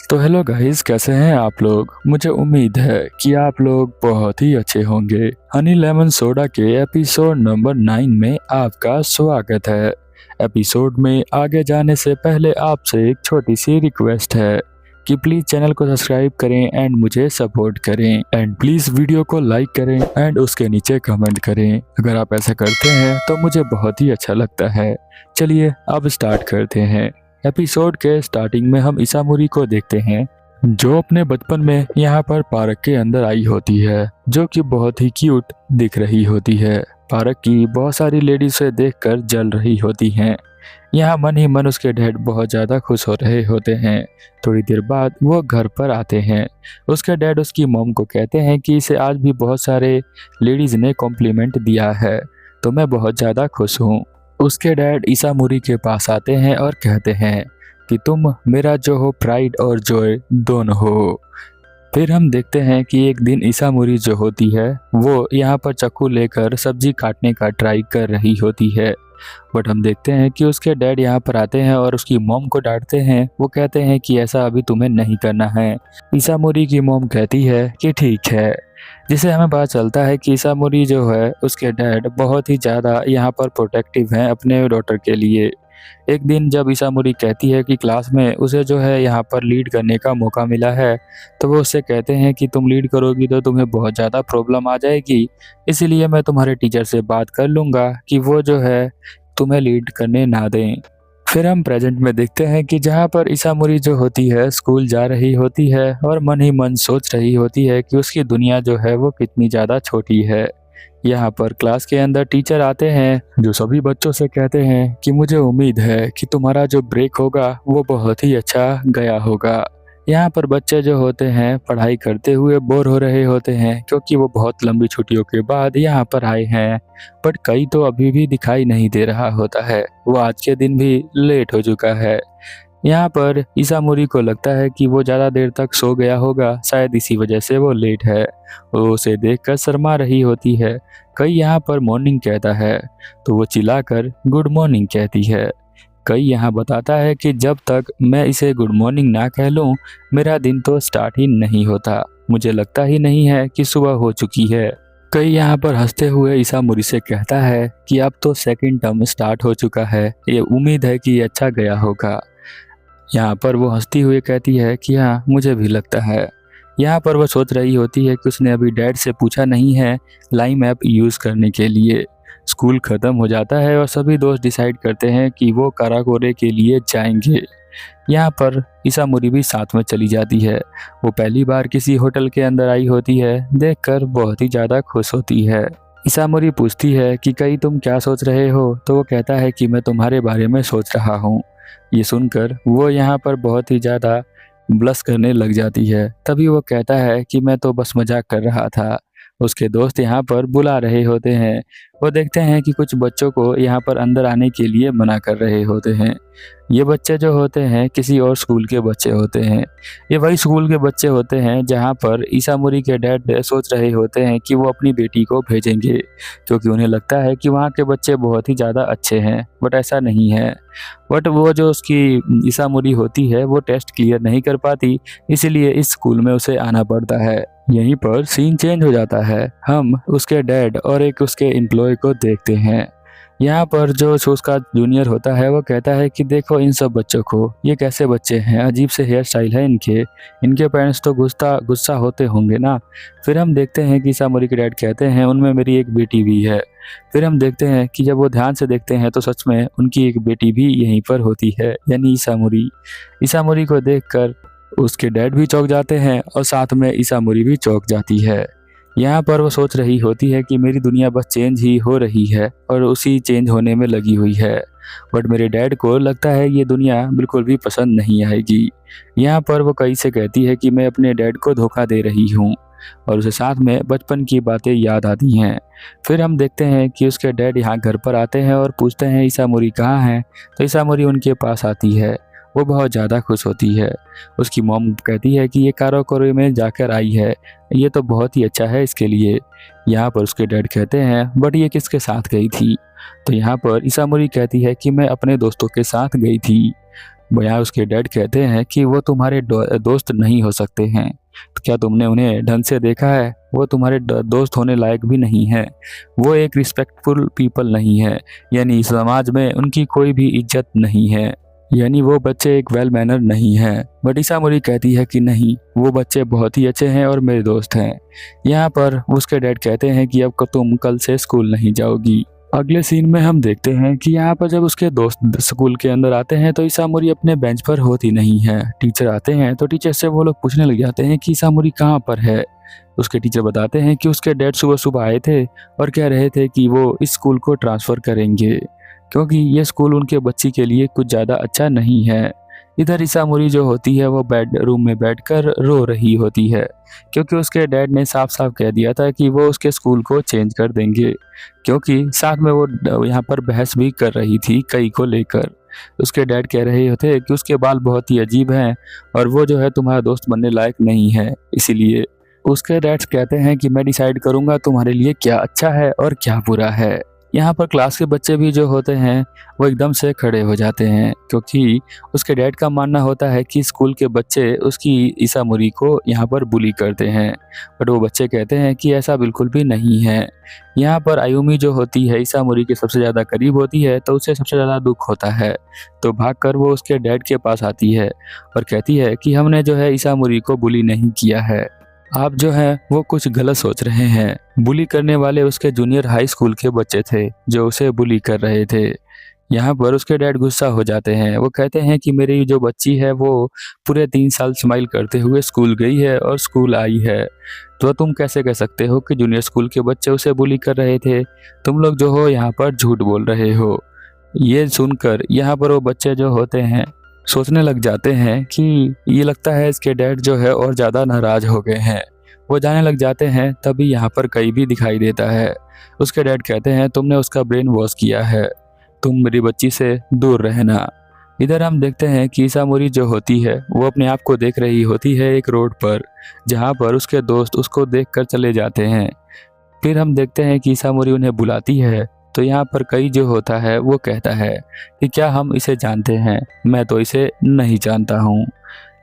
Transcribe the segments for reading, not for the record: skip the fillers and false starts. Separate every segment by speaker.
Speaker 1: तो hello guys, कैसे हैं आप लोग। मुझे उम्मीद है कि आप लोग बहुत ही अच्छे होंगे। हनी लेमन सोडा के एपिसोड नंबर 9 में आपका स्वागत है। एपिसोड में आगे जाने से पहले आपसे एक छोटी सी रिक्वेस्ट है कि प्लीज चैनल को सब्सक्राइब करें एंड मुझे सपोर्ट करें एंड प्लीज वीडियो को लाइक करें एंड उसके नीचे कमेंट करें। अगर आप ऐसा करते हैं तो मुझे बहुत ही अच्छा लगता है। चलिए अब स्टार्ट करते हैं। एपिसोड के स्टार्टिंग में हम इसामुरी को देखते हैं जो अपने बचपन में यहाँ पर पार्क के अंदर आई होती है, जो कि बहुत ही क्यूट दिख रही होती है। पार्क की बहुत सारी लेडीज से देखकर जल रही होती हैं। यहाँ मन ही मन उसके डैड बहुत ज़्यादा खुश हो रहे होते हैं। थोड़ी देर बाद वो घर पर आते हैं। उसके डैड उसकी मॉम को कहते हैं कि इसे आज भी बहुत सारे लेडीज़ ने कॉम्प्लीमेंट दिया है, तो मैं बहुत ज़्यादा खुश हूँ। उसके डैड इसामुरी के पास आते हैं और कहते हैं कि तुम मेरा जो हो प्राइड और जॉय दोनों हो। फिर हम देखते हैं कि एक दिन इसामुरी जो होती है वो यहाँ पर चाकू लेकर सब्जी काटने का ट्राई कर रही होती है। बट हम देखते हैं कि उसके डैड यहाँ पर आते हैं और उसकी मॉम को डांटते हैं। वो कहते हैं कि ऐसा अभी तुम्हें नहीं करना है। इसामुरी की मॉम कहती है कि ठीक है, जिससे हमें पता चलता है कि इसामुरी जो है उसके डैड बहुत ही ज़्यादा यहाँ पर प्रोटेक्टिव हैं अपने डॉटर के लिए। एक दिन जब इसामुरी कहती है कि क्लास में उसे जो है यहाँ पर लीड करने का मौका मिला है, तो वो उससे कहते हैं कि तुम लीड करोगी तो तुम्हें बहुत ज़्यादा प्रॉब्लम आ जाएगी, इसीलिए मैं तुम्हारे टीचर से बात कर लूँगा कि वो जो है तुम्हें लीड करने ना दें। फिर हम प्रेजेंट में देखते हैं कि जहाँ पर इसामुरी जो होती है स्कूल जा रही होती है और मन ही मन सोच रही होती है कि उसकी दुनिया जो है वो कितनी ज़्यादा छोटी है। यहाँ पर क्लास के अंदर टीचर आते हैं जो सभी बच्चों से कहते हैं कि मुझे उम्मीद है कि तुम्हारा जो ब्रेक होगा वो बहुत ही अच्छा गया होगा। यहाँ पर बच्चे जो होते हैं पढ़ाई करते हुए बोर हो रहे होते हैं क्योंकि वो बहुत लंबी छुट्टियों के बाद यहाँ पर आए हैं। बट कई तो अभी भी दिखाई नहीं दे रहा होता है, वो आज के दिन भी लेट हो चुका है। यहाँ पर इसामुरी को लगता है कि वो ज़्यादा देर तक सो गया होगा, शायद इसी वजह से वो लेट है। वो उसे देखकर शर्मा रही होती है। कई यहाँ पर मॉर्निंग कहता है तो वो चिल्लाकर गुड मॉर्निंग कहती है। कई यहाँ बताता है कि जब तक मैं इसे गुड मॉर्निंग ना कह लूँ मेरा दिन तो स्टार्ट ही नहीं होता, मुझे लगता ही नहीं है कि सुबह हो चुकी है। कई यहाँ पर हंसते हुए इसामुरी से कहता है कि अब तो सेकंड टर्म स्टार्ट हो चुका है, ये उम्मीद है कि ये अच्छा गया होगा। यहाँ पर वो हंसती हुई कहती है कि हाँ मुझे भी लगता है। यहाँ पर वो सोच रही होती है कि उसने अभी डैड से पूछा नहीं है लाइम ऐप यूज़ करने के लिए। स्कूल ख़त्म हो जाता है और सभी दोस्त डिसाइड करते हैं कि वो काराकोरे के लिए जाएंगे। यहाँ पर इसामुरी भी साथ में चली जाती है। वो पहली बार किसी होटल के अंदर आई होती है, देखकर बहुत ही ज़्यादा खुश होती है। इसामुरी पूछती है कि कई तुम क्या सोच रहे हो, तो वो कहता है कि मैं तुम्हारे बारे में सोच रहा हूँ। ये सुनकर वो यहाँ पर बहुत ही ज़्यादा ब्लश करने लग जाती है। तभी वो कहता है कि मैं तो बस मजाक कर रहा था। उसके दोस्त यहाँ पर बुला रहे होते हैं। वो देखते हैं कि कुछ बच्चों को यहाँ पर अंदर आने के लिए मना कर रहे होते हैं। ये बच्चे जो होते हैं किसी और स्कूल के बच्चे होते हैं। ये वही स्कूल के बच्चे होते हैं जहाँ पर इसामुरी के डैड सोच रहे होते हैं कि वो अपनी बेटी को भेजेंगे, क्योंकि उन्हें लगता है कि वहाँ के बच्चे बहुत ही ज़्यादा अच्छे हैं। बट ऐसा नहीं है। बट वो जो उसकी इसामुरी होती है वो टेस्ट क्लियर नहीं कर पाती, इसीलिए इस स्कूल में उसे आना पड़ता है। यहीं पर सीन चेंज हो जाता है। हम उसके डैड और एक उसके एम्प्लॉय को देखते हैं। यहाँ पर जो उसका जूनियर होता है वो कहता है कि देखो इन सब बच्चों को, ये कैसे बच्चे हैं, अजीब से हेयर स्टाइल है इनके, इनके पेरेंट्स तो गुस्सा होते होंगे ना। फिर हम देखते हैं कि इसामुरी के डैड कहते हैं उनमें मेरी एक बेटी भी है। फिर हम देखते हैं कि जब वो ध्यान से देखते हैं तो सच में उनकी एक बेटी भी यहीं पर होती है, यानी इसामुरी। इसामुरी को देखकर उसके डैड भी चौंक जाते हैं और साथ में इसामुरी भी चौंक जाती है। यहाँ पर वो सोच रही होती है कि मेरी दुनिया बस चेंज ही हो रही है और उसी चेंज होने में लगी हुई है। बट मेरे डैड को लगता है ये दुनिया बिल्कुल भी पसंद नहीं आएगी। यहाँ पर वो कई से कहती है कि मैं अपने डैड को धोखा दे रही हूँ और उसे साथ में बचपन की बातें याद आती हैं। फिर हम देखते हैं कि उसके डैड यहाँ घर पर आते हैं और पूछते हैं इसामुरी कहाँ है, तो इसामुरी उनके पास आती है। वो बहुत ज़्यादा खुश होती है। उसकी मॉम कहती है कि ये काराकोरे में जाकर आई है, ये तो बहुत ही अच्छा है इसके लिए। यहाँ पर उसके डैड कहते हैं बट ये किसके साथ गई थी, तो यहाँ पर इसामुरी कहती है कि मैं अपने दोस्तों के साथ गई थी। यहाँ उसके डैड कहते हैं कि वो तुम्हारे दोस्त नहीं हो सकते हैं। तो क्या तुमने उन्हें ढंग से देखा है? वो तुम्हारे दोस्त होने लायक भी नहीं है। वो एक रिस्पेक्टफुल पीपल नहीं है, यानी समाज में उनकी कोई भी इज्जत नहीं है, यानी वो बच्चे एक वेल मैनर नहीं है। बट ईसामुरी कहती है कि नहीं, वो बच्चे बहुत ही अच्छे हैं और मेरे दोस्त हैं। यहाँ पर उसके डैड कहते हैं कि अब तुम कल से स्कूल नहीं जाओगी। अगले सीन में हम देखते हैं कि यहाँ पर जब उसके दोस्त स्कूल के अंदर आते हैं तो ईसामुरी अपने बेंच पर होती नहीं है। टीचर आते हैं तो टीचर से वो लोग पूछने लग जाते हैं कि ईसामुरी कहाँ पर है। उसके टीचर बताते हैं कि उसके डैड सुबह सुबह आए थे और कह रहे थे कि वो इस स्कूल को ट्रांसफ़र करेंगे क्योंकि ये स्कूल उनके बच्ची के लिए कुछ ज़्यादा अच्छा नहीं है। इधर ईसामुरी जो होती है वो बेडरूम में बैठकर रो रही होती है क्योंकि उसके डैड ने साफ साफ कह दिया था कि वो उसके स्कूल को चेंज कर देंगे, क्योंकि साथ में वो यहाँ पर बहस भी कर रही थी कई को लेकर। उसके डैड कह रहे होते कि उसके बाल बहुत ही अजीब हैं और वो जो है तुम्हारा दोस्त बनने लायक नहीं है, इसीलिए उसके डैड्स कहते हैं कि मैं डिसाइड करूँगा तुम्हारे लिए क्या अच्छा है और क्या बुरा है। यहाँ पर क्लास के बच्चे भी जो होते हैं वो एकदम से खड़े हो जाते हैं क्योंकि उसके डैड का मानना होता है कि स्कूल के बच्चे उसकी ईसामुरी को यहाँ पर बुली करते हैं। बट वो बच्चे कहते हैं कि ऐसा बिल्कुल भी नहीं है। यहाँ पर आयुमी जो होती है ईसामुरी के सबसे ज़्यादा करीब होती है तो उसे सबसे ज़्यादा दुख होता है, तो भागकर वो उसके डैड के पास आती है और कहती है कि हमने जो है ईसामुरी को बुली नहीं किया है, आप जो है वो कुछ गलत सोच रहे हैं। बुली करने वाले उसके जूनियर हाई स्कूल के बच्चे थे जो उसे बुली कर रहे थे। यहाँ पर उसके डैड गुस्सा हो जाते हैं। वो कहते हैं कि मेरी जो बच्ची है वो पूरे 3 साल स्माइल करते हुए स्कूल गई है और स्कूल आई है, तो तुम कैसे कह सकते हो कि जूनियर स्कूल के बच्चे उसे बुली कर रहे थे? तुम लोग जो हो यहाँ पर झूठ बोल रहे हो। ये सुनकर यहाँ पर वो बच्चे जो होते हैं सोचने लग जाते हैं कि ये लगता है इसके डैड जो है और ज़्यादा नाराज़ हो गए हैं। वो जाने लग जाते हैं, तभी यहाँ पर कई भी दिखाई देता है। उसके डैड कहते हैं तुमने उसका ब्रेन वॉश किया है, तुम मेरी बच्ची से दूर रहना। इधर हम देखते हैं कि ईसामुरी जो होती है वो अपने आप को देख रही होती है एक रोड पर, जहाँ पर उसके दोस्त उसको देखकर चले जाते हैं। फिर हम देखते हैं कि ईसामुरी उन्हें बुलाती है तो यहाँ पर कई जो होता है वो कहता है कि क्या हम इसे जानते हैं? मैं तो इसे नहीं जानता हूँ।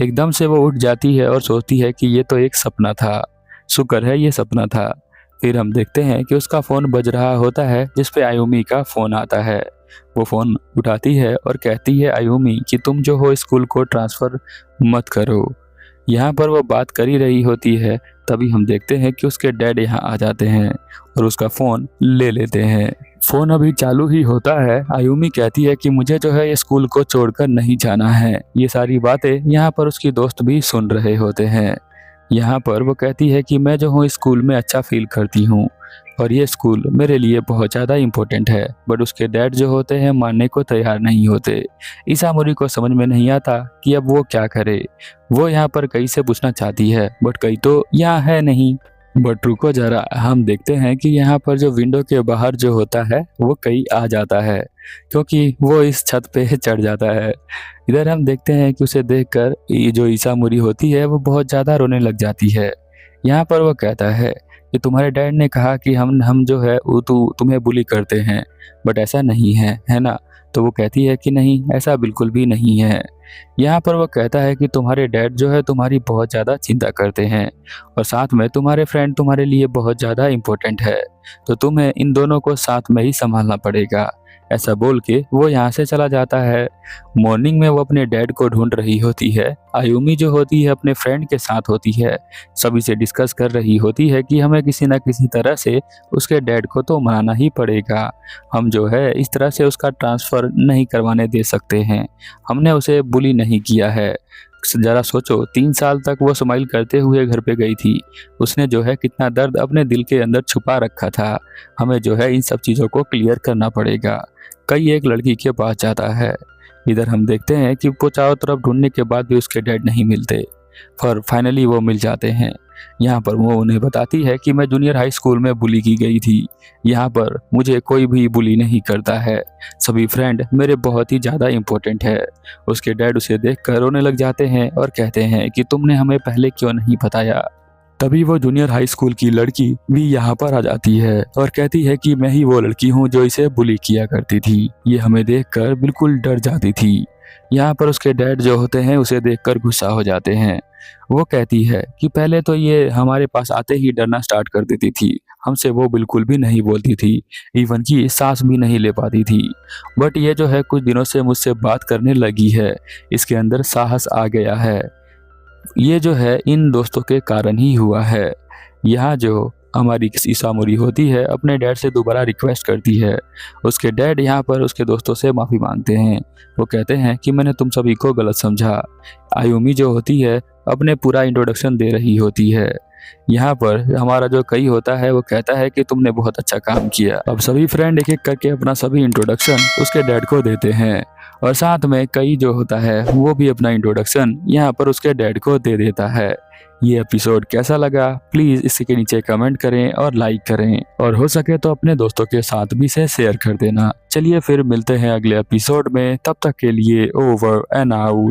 Speaker 1: एकदम से वो उठ जाती है और सोचती है कि ये तो एक सपना था, शुक्र है ये सपना था। फिर हम देखते हैं कि उसका फ़ोन बज रहा होता है जिस पे आयुमी का फ़ोन आता है। वो फ़ोन उठाती है और कहती है आयुमी कि तुम जो हो स्कूल को ट्रांसफ़र मत करो। यहाँ पर वो बात कर ही रही होती है, तभी हम देखते हैं कि उसके डैड यहाँ आ जाते हैं और उसका फ़ोन ले लेते हैं। फ़ोन अभी चालू ही होता है, आयुमी कहती है कि मुझे जो है ये स्कूल को छोड़कर नहीं जाना है। ये सारी बातें यहाँ पर उसकी दोस्त भी सुन रहे होते हैं। यहाँ पर वो कहती है कि मैं जो हूँ स्कूल में अच्छा फील करती हूँ और ये स्कूल मेरे लिए बहुत ज़्यादा इम्पोर्टेंट है। बट उसके डैड जो होते हैं मानने को तैयार नहीं होते। ईसामुरी को समझ में नहीं आता कि अब वो क्या करे। वो यहाँ पर कई से पूछना चाहती है बट कई तो यहाँ है नहीं। बट रुको जरा, हम देखते हैं कि यहाँ पर जो विंडो के बाहर जो होता है वो कई आ जाता है क्योंकि वो इस छत पे चढ़ जाता है। इधर हम देखते हैं कि उसे देखकर ये जो ईसामुरी होती है वो बहुत ज़्यादा रोने लग जाती है। यहाँ पर वो कहता है कि तुम्हारे डैड ने कहा कि हम जो है वो तुम्हें बुली करते हैं, बट ऐसा नहीं है ना? तो वो कहती है कि नहीं, ऐसा बिल्कुल भी नहीं है। यहाँ पर वो कहता है कि तुम्हारे डैड जो है तुम्हारी बहुत ज़्यादा चिंता करते हैं और साथ में तुम्हारे फ्रेंड तुम्हारे लिए बहुत ज़्यादा इम्पोर्टेंट है, तो तुम्हें इन दोनों को साथ में ही संभालना पड़ेगा। ऐसा बोल के वो यहाँ से चला जाता है। मॉर्निंग में वो अपने डैड को ढूंढ रही होती है। आयुमी जो होती है अपने फ्रेंड के साथ होती है, सभी से डिस्कस कर रही होती है कि हमें किसी न किसी तरह से उसके डैड को तो मनाना ही पड़ेगा। हम जो है इस तरह से उसका ट्रांसफ़र नहीं करवाने दे सकते हैं। हमने उसे बुली नहीं किया है। ज़रा सोचो, 3 साल तक वो स्माइल करते हुए घर पे गई थी। उसने जो है कितना दर्द अपने दिल के अंदर छुपा रखा था। हमें जो है इन सब चीज़ों को क्लियर करना पड़ेगा। कई एक लड़की के पास जाता है। इधर हम देखते हैं कि वो चारों तरफ ढूंढने के बाद भी उसके डैड नहीं मिलते, पर फाइनली वो मिल जाते हैं। यहाँ पर वो उन्हें बताती है कि मैं जूनियर हाई स्कूल में बुली की गई थी। यहाँ पर मुझे कोई भी बुली नहीं करता है। सभी फ्रेंड मेरे बहुत ही ज़्यादा इम्पोर्टेंट है। उसके डैड उसे देखकर रोने लग जाते हैं और कहते हैं कि तुमने हमें पहले क्यों नहीं बताया। तभी वो जूनियर हाई स्कूल की लड़की भी यहाँ पर आ जाती है और कहती है कि मैं ही वो लड़की हूँ जो इसे बुली किया करती थी। ये हमें देखकर बिल्कुल डर जाती थी। यहाँ पर उसके डैड जो होते हैं उसे देखकर गुस्सा हो जाते हैं। वो कहती है कि पहले तो ये हमारे पास आते ही डरना स्टार्ट कर देती थी, हमसे वो बिल्कुल भी नहीं बोलती थी, इवन कि सांस भी नहीं ले पाती थी। बट ये जो है कुछ दिनों से मुझसे बात करने लगी है, इसके अंदर साहस आ गया है। ये जो है इन दोस्तों के कारण ही हुआ है। यहाँ जो हमारी किसी सामूरी होती है अपने डैड से दोबारा रिक्वेस्ट करती है। उसके डैड यहाँ पर उसके दोस्तों से माफ़ी मांगते हैं। वो कहते हैं कि मैंने तुम सभी को गलत समझा। आयुमी जो होती है अपने पूरा इंट्रोडक्शन दे रही होती है। यहाँ पर हमारा जो कई होता है वो कहता है कि तुमने बहुत अच्छा काम किया। अब सभी फ्रेंड एक एक करके अपना सभी इंट्रोडक्शन उसके डैड को देते हैं और साथ में कई जो होता है वो भी अपना इंट्रोडक्शन यहाँ पर उसके डैड को दे देता है। ये एपिसोड कैसा लगा प्लीज़ इसके नीचे कमेंट करें और लाइक करें, और हो सके तो अपने दोस्तों के साथ भी इसे शेयर कर देना। चलिए फिर मिलते हैं अगले एपिसोड में, तब तक के लिए ओवर एंड आउट।